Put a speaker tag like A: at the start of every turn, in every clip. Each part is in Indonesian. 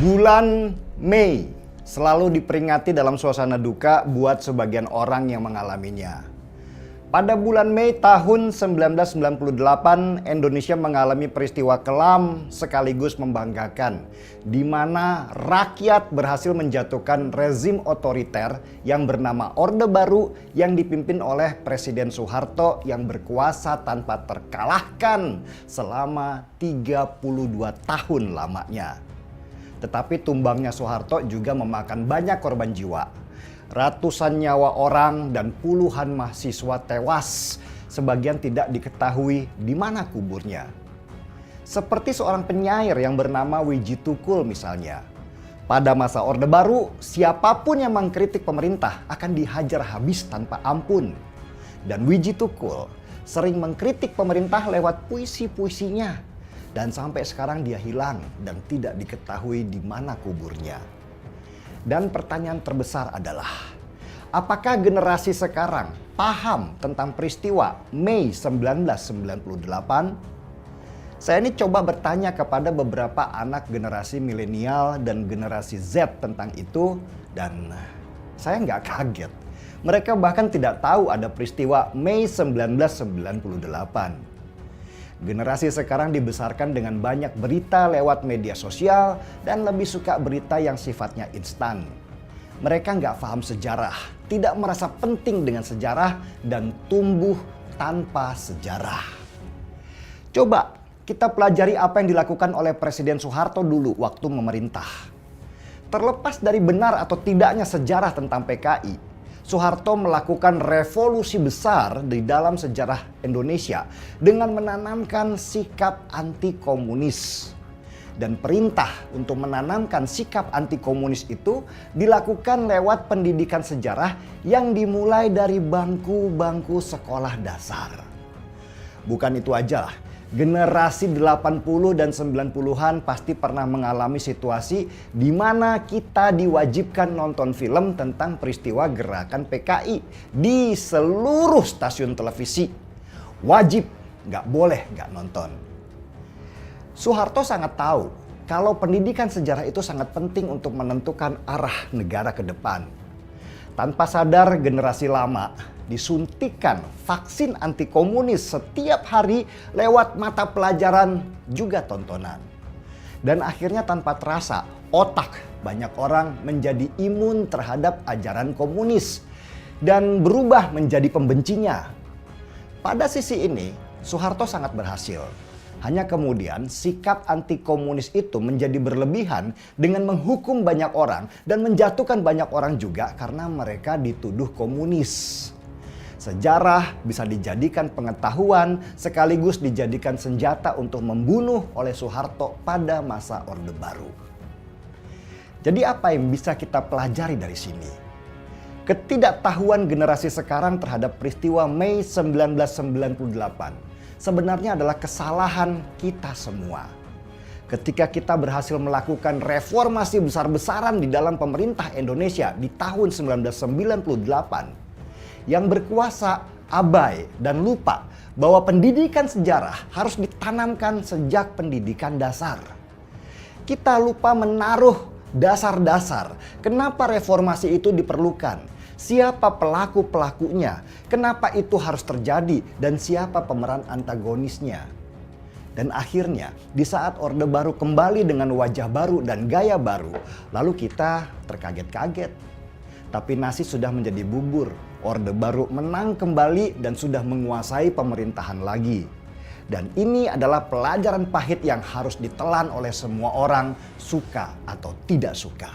A: Bulan Mei selalu diperingati dalam suasana duka buat sebagian orang yang mengalaminya. Pada bulan Mei tahun 1998, Indonesia mengalami peristiwa kelam sekaligus membanggakan, di mana rakyat berhasil menjatuhkan rezim otoriter yang bernama Orde Baru yang dipimpin oleh Presiden Soeharto yang berkuasa tanpa terkalahkan selama 32 tahun lamanya. Tetapi tumbangnya Soeharto juga memakan banyak korban jiwa. Ratusan nyawa orang dan puluhan mahasiswa tewas. Sebagian tidak diketahui di mana kuburnya. Seperti seorang penyair yang bernama Wiji Tukul misalnya. Pada masa Orde Baru, siapapun yang mengkritik pemerintah akan dihajar habis tanpa ampun. Dan Wiji Tukul sering mengkritik pemerintah lewat puisi-puisinya. Dan sampai sekarang dia hilang dan tidak diketahui di mana kuburnya. Dan pertanyaan terbesar adalah, apakah generasi sekarang paham tentang peristiwa Mei 1998? Saya ini coba bertanya kepada beberapa anak generasi milenial dan generasi Z tentang itu, dan saya nggak kaget. Mereka bahkan tidak tahu ada peristiwa Mei 1998. Generasi sekarang dibesarkan dengan banyak berita lewat media sosial dan lebih suka berita yang sifatnya instan. Mereka nggak paham sejarah, tidak merasa penting dengan sejarah, dan tumbuh tanpa sejarah. Coba kita pelajari apa yang dilakukan oleh Presiden Soeharto dulu waktu memerintah. Terlepas dari benar atau tidaknya sejarah tentang PKI, Soeharto melakukan revolusi besar di dalam sejarah Indonesia dengan menanamkan sikap anti komunis. Dan perintah untuk menanamkan sikap anti komunis itu dilakukan lewat pendidikan sejarah yang dimulai dari bangku-bangku sekolah dasar. Bukan itu aja, generasi 80 dan 90-an pasti pernah mengalami situasi di mana kita diwajibkan nonton film tentang peristiwa gerakan PKI di seluruh stasiun televisi. Wajib, nggak boleh nggak nonton. Soeharto sangat tahu kalau pendidikan sejarah itu sangat penting untuk menentukan arah negara ke depan. Tanpa sadar generasi lama disuntikan vaksin anti komunis setiap hari lewat mata pelajaran juga tontonan. Dan akhirnya tanpa terasa otak banyak orang menjadi imun terhadap ajaran komunis dan berubah menjadi pembencinya. Pada sisi ini Soeharto sangat berhasil. Hanya kemudian sikap anti komunis itu menjadi berlebihan dengan menghukum banyak orang dan menjatuhkan banyak orang juga karena mereka dituduh komunis. Sejarah bisa dijadikan pengetahuan sekaligus dijadikan senjata untuk membunuh oleh Soeharto pada masa Orde Baru. Jadi apa yang bisa kita pelajari dari sini? Ketidaktahuan generasi sekarang terhadap peristiwa Mei 1998 sebenarnya adalah kesalahan kita semua. Ketika kita berhasil melakukan reformasi besar-besaran di dalam pemerintah Indonesia di tahun 1998, yang berkuasa abai dan lupa bahwa pendidikan sejarah harus ditanamkan sejak pendidikan dasar. Kita lupa menaruh dasar-dasar kenapa reformasi itu diperlukan. Siapa pelaku-pelakunya, kenapa itu harus terjadi, dan siapa pemeran antagonisnya. Dan akhirnya di saat Orde Baru kembali dengan wajah baru dan gaya baru, lalu kita terkaget-kaget. Tapi nasi sudah menjadi bubur, Orde Baru menang kembali dan sudah menguasai pemerintahan lagi. Dan ini adalah pelajaran pahit yang harus ditelan oleh semua orang, suka atau tidak suka.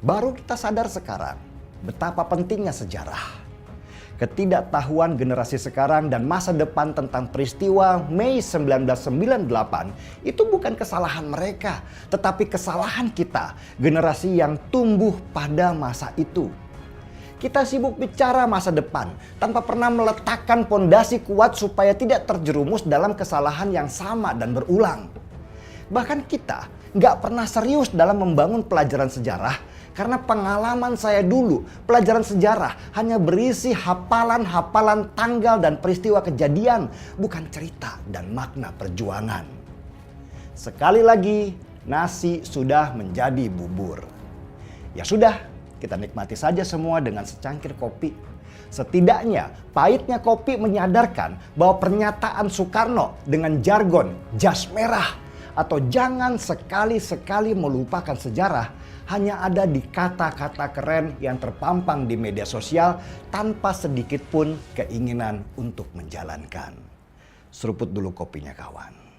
A: Baru kita sadar sekarang betapa pentingnya sejarah. Ketidaktahuan generasi sekarang dan masa depan tentang peristiwa Mei 1998 itu bukan kesalahan mereka, tetapi kesalahan kita, generasi yang tumbuh pada masa itu. Kita sibuk bicara masa depan tanpa pernah meletakkan pondasi kuat supaya tidak terjerumus dalam kesalahan yang sama dan berulang. Bahkan kita nggak pernah serius dalam membangun pelajaran sejarah. Karena pengalaman saya dulu, pelajaran sejarah hanya berisi hafalan-hafalan tanggal dan peristiwa kejadian, bukan cerita dan makna perjuangan. Sekali lagi, nasi sudah menjadi bubur. Ya sudah, kita nikmati saja semua dengan secangkir kopi. Setidaknya pahitnya kopi menyadarkan bahwa pernyataan Soekarno dengan jargon jas merah atau jangan sekali-sekali melupakan sejarah hanya ada di kata-kata keren yang terpampang di media sosial tanpa sedikit pun keinginan untuk menjalankan. Seruput dulu kopinya kawan.